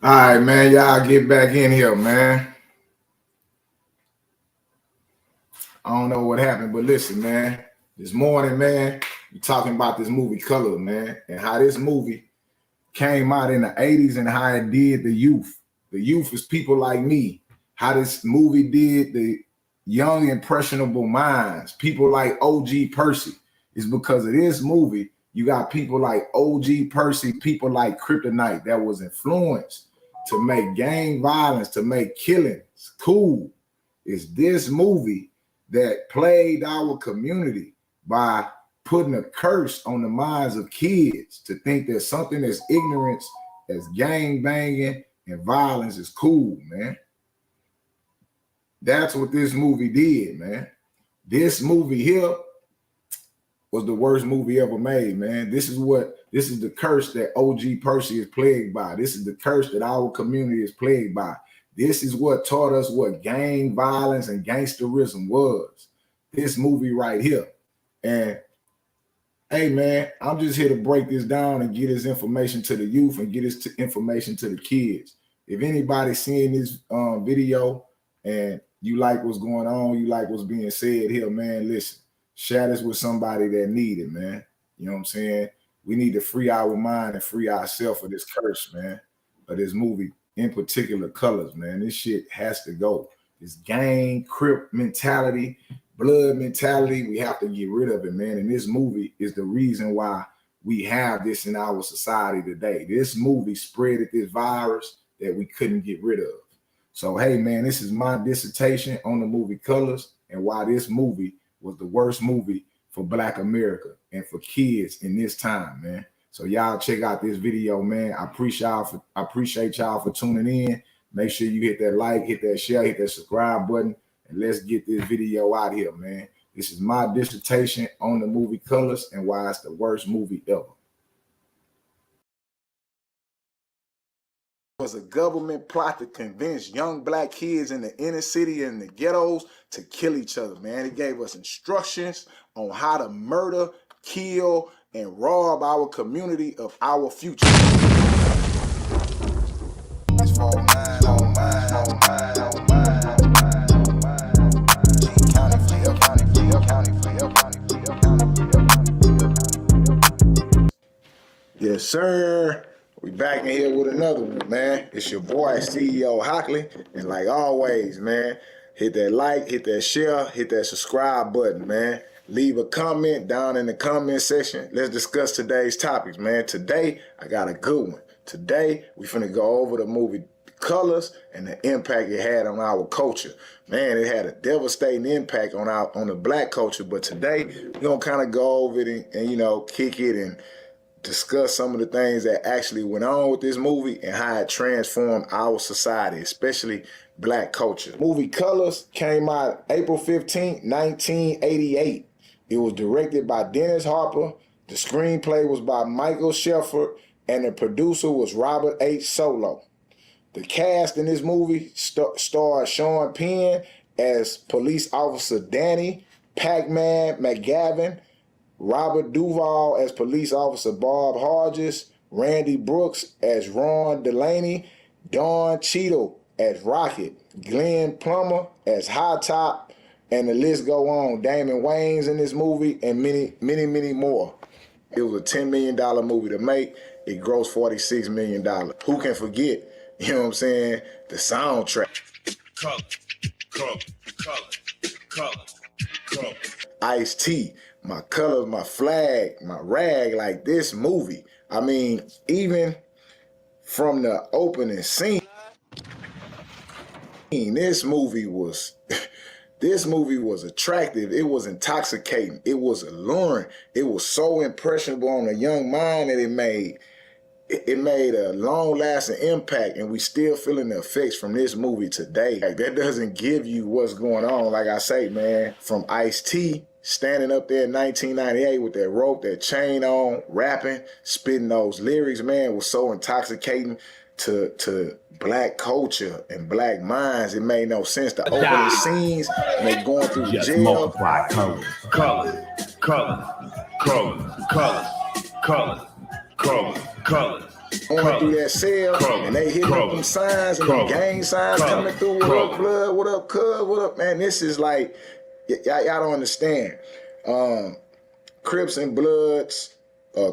All right, man. Y'all get back in here, man. I don't know what happened, but listen, man. This morning, man, we talking about this movie Color, man, and how this movie came out in the 80s and how it did the youth. The youth is people like me. How this movie did the young, impressionable minds. People like OG Percy. It's because of this movie. You got people like OG Percy, people like Kryptonite that was influenced to make gang violence, to make killings cool. It's this movie that plagued our community by putting a curse on the minds of kids to think that something as ignorance as gang banging and violence is cool, man. That's what this movie did, man. This movie here was the worst movie ever made, man. This is the curse that OG Percy is plagued by. This is the curse that our community is plagued by. This is what taught us what gang violence and gangsterism was. This movie right here. And hey, man, I'm just here to break this down and get this information to the youth and get this information to the kids. If anybody's seeing this video and you like what's going on, you like what's being said here, man, listen, share this with somebody that need it, man. You know what I'm saying? We need to free our mind and free ourselves of this curse, man, of this movie, in particular Colors, man. This shit has to go. This gang, crip mentality, blood mentality, we have to get rid of it, man. And this movie is the reason why we have this in our society today. This movie spread this virus that we couldn't get rid of. So, hey, man, this is my dissertation on the movie Colors and why this movie was the worst movie for Black America and for kids in this time, man. So y'all check out this video, man. I appreciate y'all for tuning in. Make sure you hit that like, hit that share, hit that subscribe button, and let's get this video out here, man. This is my dissertation on the movie Colors and why it's the worst movie ever. It was a government plot to convince young Black kids in the inner city and the ghettos to kill each other, man. It gave us instructions on how to murder, kill, and rob our community of our future. Yes, sir. We back in here with another one, man. It's your boy, CEO Hockley. And like always, man, hit that like, hit that share, hit that subscribe button, man. Leave a comment down in the comment section. Let's discuss today's topics, man. Today, I got a good one. Today, we finna go over the movie Colors and the impact it had on our culture. Man, it had a devastating impact on the Black culture. But today, we're gonna kind of go over it and you know, kick it and discuss some of the things that actually went on with this movie and how it transformed our society, especially Black culture. Movie Colors came out April 15, 1988. It was directed by Dennis Hopper. The screenplay was by Michael Sheffer, and the producer was Robert H. Solo. The cast in this movie starred Sean Penn as police officer Danny, Pac-Man McGavin, Robert Duvall as police officer Bob Hodges, Randy Brooks as Ron Delaney, Don Cheadle as Rocket, Glenn Plummer as High Top, and the list go on. Damon Wayans in this movie and many, many, many more. It was a $10 million movie to make. It grossed $46 million. Who can forget, you know what I'm saying, the soundtrack. Color, color, color, color, color. Ice-T, my colors, my flag, my rag, like this movie. I mean, even from the opening scene, this movie was attractive. It was intoxicating. It was alluring. It was so impressionable on a young mind that it made a long-lasting impact, and we still feeling the effects from this movie today. Like, that doesn't give you what's going on. Like I say, man, from Ice-T standing up there in 1998 with that rope, that chain on, rapping, spitting those lyrics, man, was so intoxicating to Black culture and Black minds. It made no sense. The opening scenes, and they going through Just jail. multiply colors, colors, colors, colors, colors, colors, colors, colors, going through that cell, and they hitting up them signs and them gang signs coming through. What up, blood? What up, cuz? What up, man? This is like, y'all don't understand. Crips and Bloods,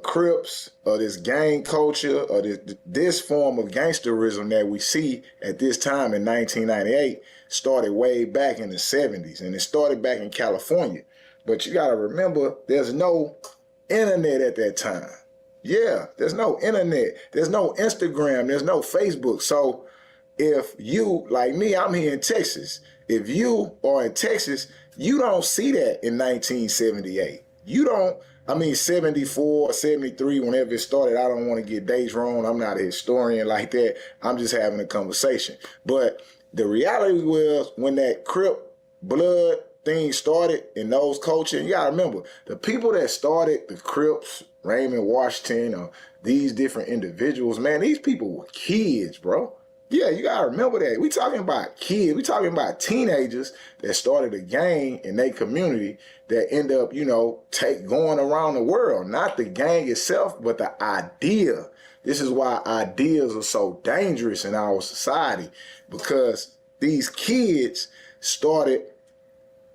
Crips, or this gang culture, or this form of gangsterism that we see at this time in 1998 started way back in the 70s, and it started back in California. But you gotta remember, there's no internet at that time. Yeah, there's no internet. There's no Instagram. There's no Facebook. So if you, like me, I'm here in Texas. If you are in Texas, you don't see that in 1978. You don't, 74, 73, whenever it started. I don't want to get dates wrong. I'm not a historian like that. I'm just having a conversation. But the reality was, when that Crip Blood thing started in those cultures, you gotta remember, the people that started the Crips, Raymond Washington, or these different individuals, man, these people were kids, bro. Yeah, you gotta remember that. We talking about kids. We talking about teenagers that started a gang in their community that end up, going around the world. Not the gang itself, but the idea. This is why ideas are so dangerous in our society, because these kids started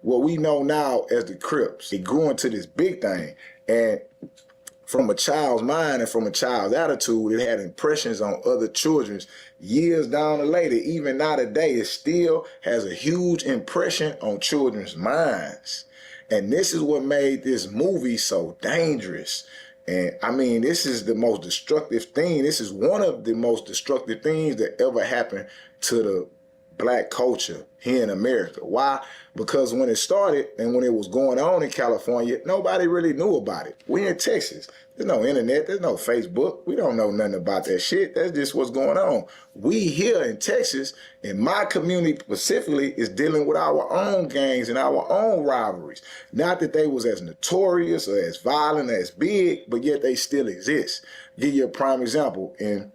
what we know now as the Crips. It grew into this big thing. And from a child's mind and from a child's attitude, it had impressions on other children's years down the later. Even now today, it still has a huge impression on children's minds. And this is what made this movie so dangerous. And this is the most destructive thing. This is one of the most destructive things that ever happened to the Black culture here in America. Why? Because when it started and when it was going on in California, nobody really knew about it. We in Texas. There's no internet. There's no Facebook. We don't know nothing about that shit. That's just what's going on. We here in Texas, in my community specifically, is dealing with our own gangs and our own rivalries. Not that they was as notorious or as violent, as big, but yet they still exist. Give you a prime example. In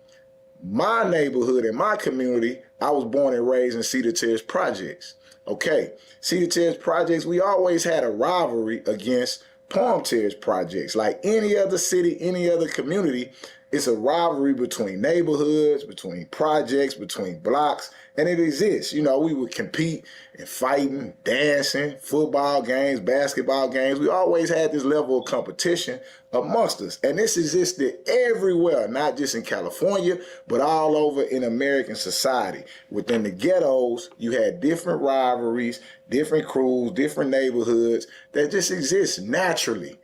my neighborhood, in my community, I was born and raised in Cedar Terrace Projects. Okay, Cedar Terrace Projects, we always had a rivalry against Palm Terrace Projects. Like any other city, any other community, it's a rivalry between neighborhoods, between projects, between blocks, and it exists. We would compete in fighting, dancing, football games, basketball games. We always had this level of competition amongst us. And this existed everywhere, not just in California, but all over in American society. Within the ghettos, you had different rivalries, different crews, different neighborhoods that just exist naturally.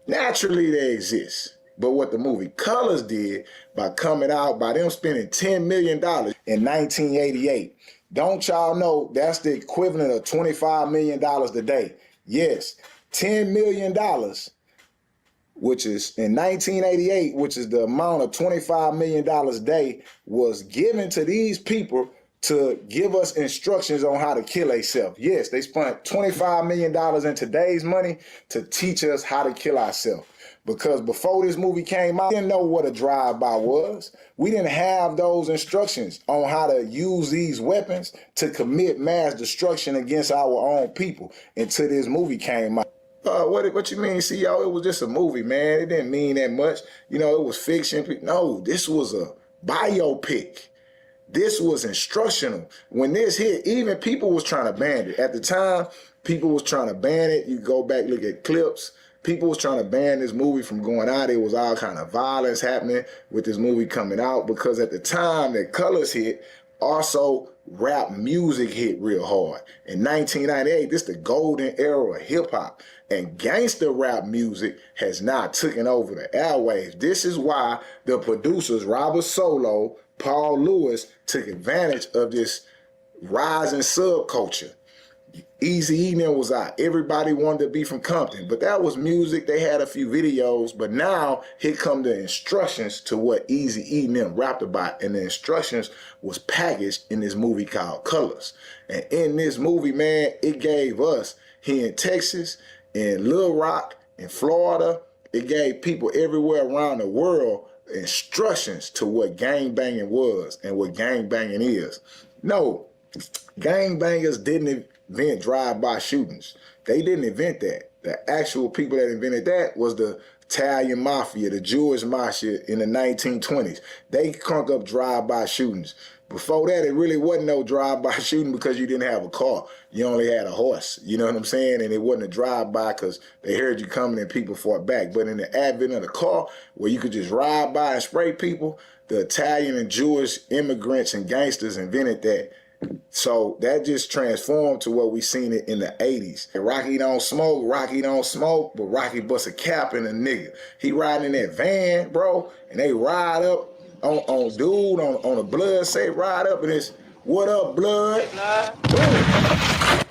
Naturally, they exist. But what the movie Colors did by coming out, by them spending $10 million in 1988, don't y'all know that's the equivalent of $25 million today? Yes, $10 million, which is in 1988, which is the amount of $25 million a day, was given to these people to give us instructions on how to kill ourselves. Yes, they spent $25 million in today's money to teach us how to kill ourselves. Because before this movie came out, we didn't know what a drive-by was. We didn't have those instructions on how to use these weapons to commit mass destruction against our own people until this movie came out. What you mean, CEO? It was just a movie, man. It didn't mean that much. It was fiction. No, this was a biopic. This was instructional. When this hit, even people was trying to ban it. At the time, people was trying to ban it. You go back, look at clips. People was trying to ban this movie from going out. It was all kind of violence happening with this movie coming out, because at the time that Colors hit, also rap music hit real hard. In 1998, this is the golden era of hip hop, and gangster rap music has now taken over the airwaves. This is why the producers, Robert Solo, Paul Lewis, took advantage of this rising subculture. Eazy-E then was out. Everybody wanted to be from Compton, but that was music. They had a few videos, but now here come the instructions to what Eazy-E and them rapped about, and the instructions was packaged in this movie called Colors. And in this movie, man, it gave us here in Texas, in Little Rock, in Florida, it gave people everywhere around the world instructions to what gangbanging was and what gangbanging is. No, gangbangers didn't invent drive-by shootings. They didn't invent that. The actual people that invented that was the Italian mafia, the Jewish mafia in the 1920s. They crunk up drive-by shootings. Before that, it really wasn't no drive-by shooting because you didn't have a car. You only had a horse. You know what I'm saying? And it wasn't a drive-by because they heard you coming and people fought back. But in the advent of the car, where you could just ride by and spray people, the Italian and Jewish immigrants and gangsters invented that. So that just transformed to what we seen it in the 80s. Rocky don't smoke, but Rocky bust a cap in a nigga. He riding in that van, bro, and they ride up on dude, on the blood, say ride up and it's, what up, blood?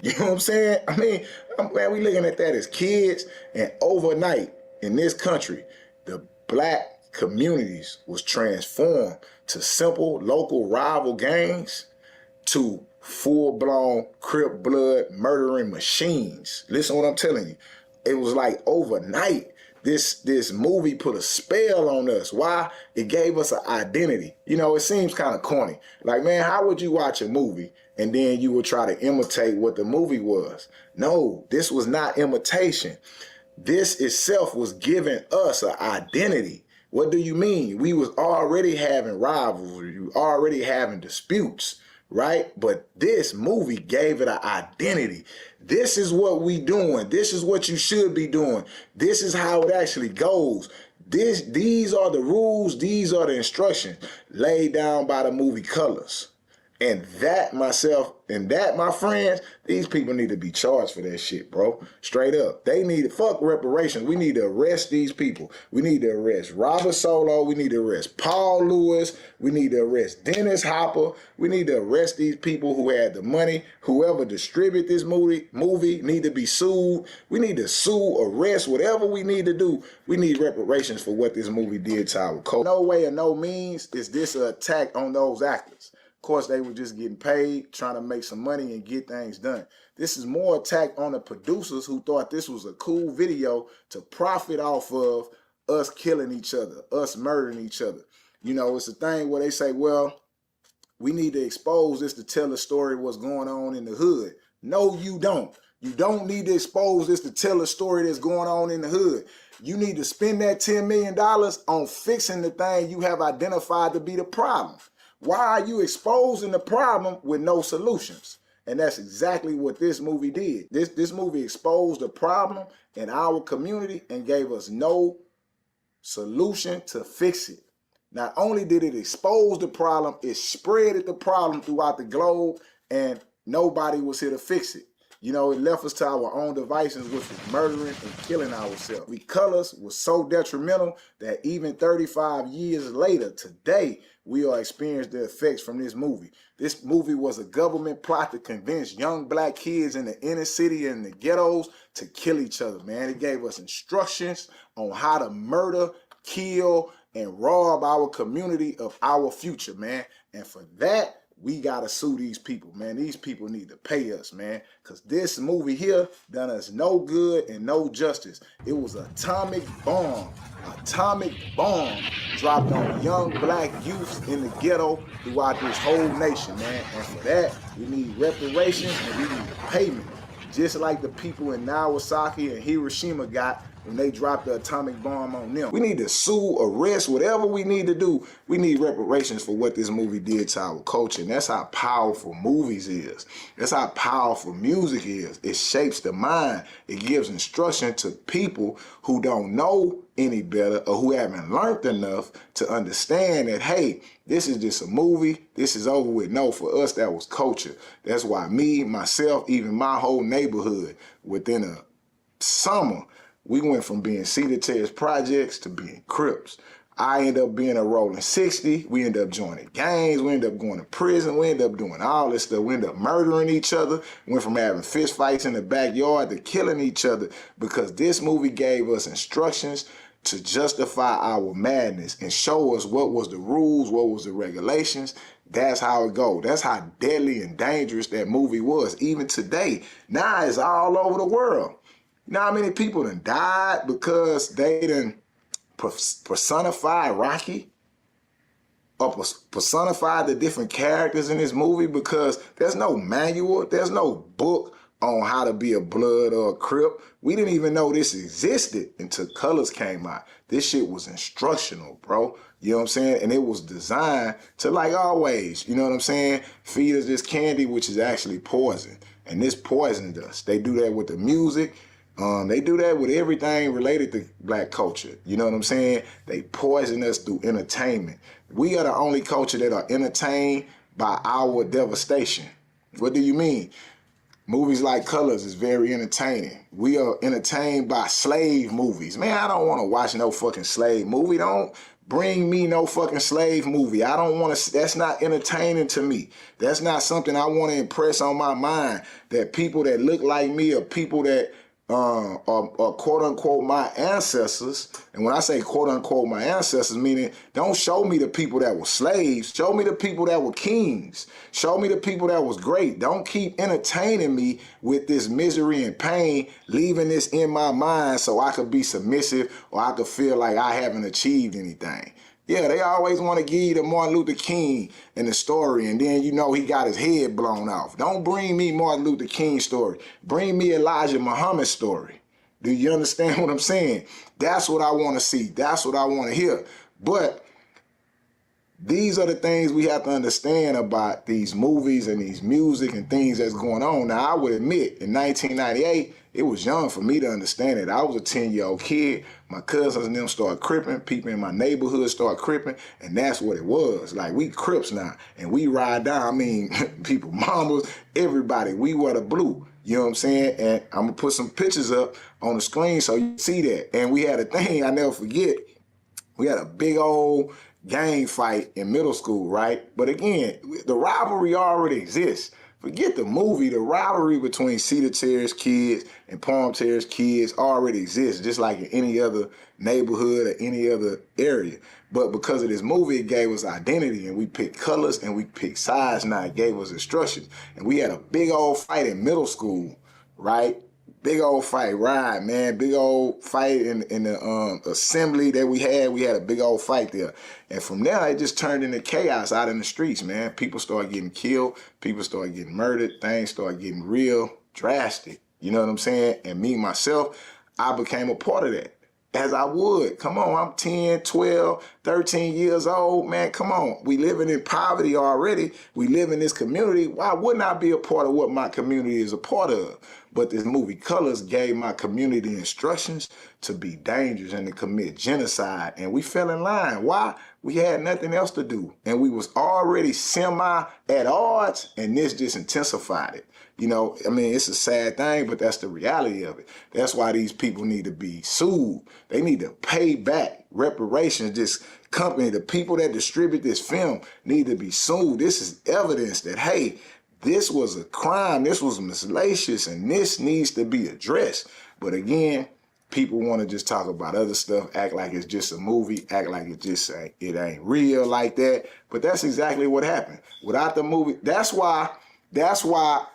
You know what I'm saying? I mean, man, we looking at that as kids, and overnight in this country, the black communities was transformed to simple local rival gangs to full-blown Crip blood murdering machines. Listen to what I'm telling you. It was like overnight, this movie put a spell on us. Why? It gave us an identity. You know, it seems kind of corny. Like, man, how would you watch a movie and then you would try to imitate what the movie was? No, this was not imitation. This itself was giving us an identity. What do you mean? We was already having rivalry, we already having disputes, right? But this movie gave it an identity. This is what we doing. This is what you should be doing. This is how it actually goes. These are the rules. These are the instructions laid down by the movie Colors. And that, myself, and that, my friends, these people need to be charged for that shit, bro. Straight up. They need to, fuck reparations. We need to arrest these people. We need to arrest Robert Solo. We need to arrest Paul Lewis. We need to arrest Dennis Hopper. We need to arrest these people who had the money. Whoever distributed this movie need to be sued. We need to sue, arrest, whatever we need to do. We need reparations for what this movie did to our culture. No way or no means is this an attack on those actors. Of course, they were just getting paid, trying to make some money and get things done. This is more attack on the producers who thought this was a cool video to profit off of us killing each other, us murdering each other. You know, it's a thing where they say, well, we need to expose this to tell a story of what's going on in the hood. No, you don't. You don't need to expose this to tell a story that's going on in the hood. You need to spend that $10 million on fixing the thing you have identified to be the problem. Why are you exposing the problem with no solutions? And that's exactly what this movie did. This movie exposed the problem in our community and gave us no solution to fix it. Not only did it expose the problem, it spread the problem throughout the globe and nobody was here to fix it. You know, it left us to our own devices, which was murdering and killing ourselves. Colors was so detrimental that even 35 years later, today, we are experiencing the effects from this movie. This movie was a government plot to convince young black kids in the inner city and the ghettos to kill each other, man. It gave us instructions on how to murder, kill, and rob our community of our future, man. And for that, we gotta sue these people, man. These people need to pay us, man. Cause this movie here done us no good and no justice. It was an atomic bomb dropped on young black youth in the ghetto throughout this whole nation, man. And for that, we need reparations and we need payment. Just like the people in Nagasaki and Hiroshima got when they dropped the atomic bomb on them. We need to sue, arrest, whatever we need to do. We need reparations for what this movie did to our culture. And that's how powerful movies is. That's how powerful music is. It shapes the mind. It gives instruction to people who don't know any better or who haven't learned enough to understand that, hey, this is just a movie. This is over with. No, for us, that was culture. That's why me, myself, even my whole neighborhood, within a summer, we went from being seated terrace projects to being Crips. I ended up being a rolling 60. We ended up joining gangs. We ended up going to prison. We ended up doing all this stuff. We ended up murdering each other. Went from having fist fights in the backyard to killing each other because this movie gave us instructions to justify our madness and show us what was the rules, what was the regulations. That's how it goes. That's how deadly and dangerous that movie was. Even today, now it's all over the world. You know how many people done died because they done personified Rocky? Or personified the different characters in this movie because there's no manual, there's no book on how to be a Blood or a Crip. We didn't even know this existed until Colors came out. This shit was instructional, bro. You know what I'm saying? And it was designed to, like always, you know what I'm saying, feed us this candy, which is actually poison. And this poisoned us. They do that with the music. They do that with everything related to black culture. You know what I'm saying? They poison us through entertainment. We are the only culture that are entertained by our devastation. What do you mean? Movies like Colors is very entertaining. We are entertained by slave movies. Man, I don't want to watch no fucking slave movie. Don't bring me no fucking slave movie. I don't want to, that's not entertaining to me. That's not something I want to impress on my mind, that people that look like me or people that are quote unquote my ancestors. And when I say quote unquote my ancestors, meaning don't show me the people that were slaves. Show me the people that were kings. Show me the people that was great. Don't keep entertaining me with this misery and pain, leaving this in my mind so I could be submissive or I could feel like I haven't achieved anything. Yeah, they always want to give you the Martin Luther King and the story, and then you know he got his head blown off. Don't bring me Martin Luther King story. Bring me Elijah Muhammad's story. Do you understand what I'm saying? That's what I want to see. That's what I want to hear. But these are the things we have to understand about these movies and these music and things that's going on. Now, I would admit, in 1998, it was young for me to understand it. I was a 10-year-old kid. My cousins and them started cripping. People in my neighborhood started cripping, and that's what it was. Like, we Crips now, and we ride down. I mean, people, mamas, everybody. We wear the blue. You know what I'm saying? And I'm going to put some pictures up on the screen so you see that. And we had a thing, I never forget. We had a big old gang fight in middle school, right? But again, the rivalry already exists. Forget the movie, the rivalry between Cedar Terrace kids and Palm Terrace kids already exists, just like in any other neighborhood or any other area. But because of this movie, it gave us identity, and we picked colors and we picked sides. Now it gave us instructions. And we had a big old fight in middle school, right? Big old fight, right, man. Big old fight in the assembly that we had. We had a big old fight there. And from there, it just turned into chaos out in the streets, man. People started getting killed. People started getting murdered. Things started getting real drastic. You know what I'm saying? And me, myself, I became a part of that. As I would. Come on, I'm 10, 12, 13 years old, man. Come on. We living in poverty already. We live in this community. Why wouldn't I be a part of what my community is a part of? But this movie Colors gave my community instructions to be dangerous and to commit genocide. And we fell in line. Why? We had nothing else to do. And we was already semi at odds, and this just intensified it. You know, I mean, it's a sad thing, but that's the reality of it. That's why these people need to be sued. They need to pay back reparations. This company, the people that distribute this film need to be sued. This is evidence that, hey, this was a crime, this was miscellaneous, and this needs to be addressed. But again, people want to just talk about other stuff, act like it's just a movie, act like it ain't real like that. But that's exactly what happened. Without the movie, that's why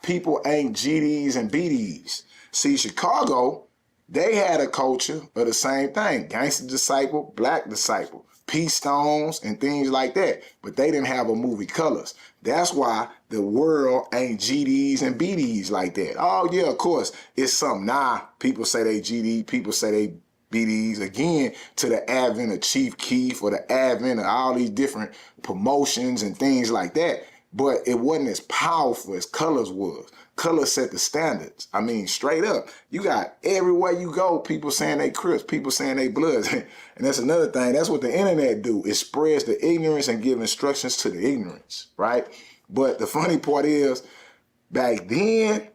people ain't GDs and BDs. See, Chicago, they had a culture of the same thing. Gangster disciple, black disciple, Peace Stones and things like that. But they didn't have a movie Colors. That's why the world ain't GDs and BDs like that. Oh yeah, of course, it's something. Nah, people say they GD, people say they BDs, again, to the advent of Chief Keef or the advent of all these different promotions and things like that. But it wasn't as powerful as Colors was. Colors set the standards. I mean, straight up. You got everywhere you go, people saying they Crips, people saying they Bloods. And that's another thing. That's what the internet do. It spreads the ignorance and give instructions to the ignorance, right? But the funny part is, back then,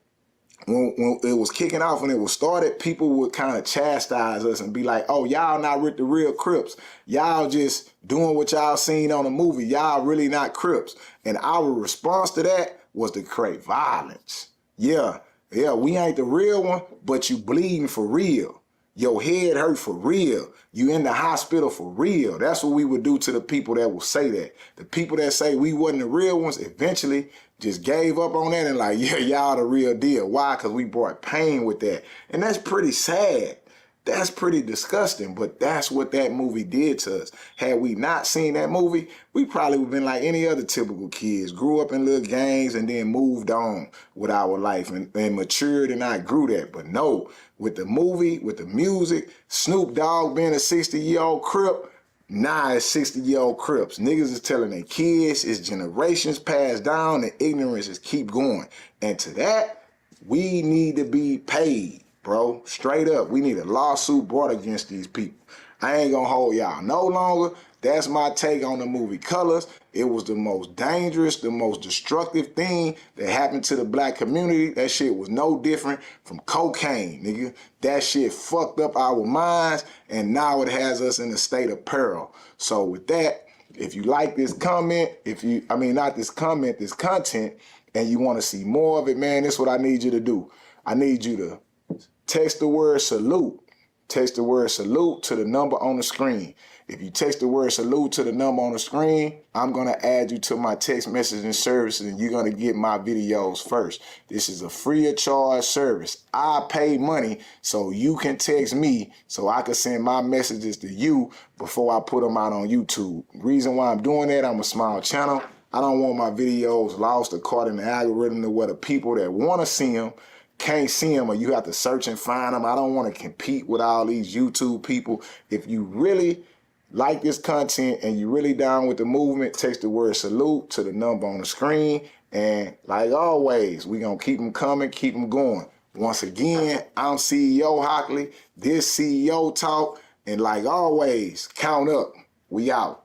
when it was kicking off, when it was started, people would kind of chastise us and be like, oh, y'all not with the real Crips. Y'all just doing what y'all seen on the movie. Y'all really not Crips. And our response to that was to create violence. Yeah, we ain't the real one, but you bleeding for real. Your head hurt for real. You in the hospital for real. That's what we would do to the people that will say that. The people that say we wasn't the real ones eventually just gave up on that and like, yeah, y'all the real deal. Why? Because we brought pain with that. And that's pretty sad. That's pretty disgusting, but that's what that movie did to us. Had we not seen that movie, we probably would have been like any other typical kids, grew up in little gangs and then moved on with our life and matured and outgrew that. But no, with the movie, with the music, Snoop Dogg being a 60-year-old Crip, nah, it's 60-year-old Crips. Niggas is telling their kids, it's generations passed down, and ignorance is keep going. And to that, we need to be paid. Bro, straight up, we need a lawsuit brought against these people. I ain't gonna hold y'all no longer. That's my take on the movie Colors. It was the most dangerous, the most destructive thing that happened to the black community. That shit was no different from cocaine, nigga. That shit fucked up our minds, and now it has us in a state of peril. So with that, if you like this comment, not this comment, this content, and you want to see more of it, man, this is what I need you to do. I need you to text the word salute. Text the word salute to the number on the screen. If you text the word salute to the number on the screen, I'm going to add you to my text messaging services and you're going to get my videos first. This is a free of charge service. I pay money so you can text me so I can send my messages to you before I put them out on YouTube. Reason why I'm doing that, I'm a small channel. I don't want my videos lost or caught in the algorithm to where the people that want to see them can't see them or you have to search and find them. I don't want to compete with all these YouTube people. If you really like this content and you really down with the movement, text the word salute to the number on the screen. And like always, we going to keep them coming, keep them going. Once again, I'm CEO Hockley. This CEO Talk. And like always, count up. We out.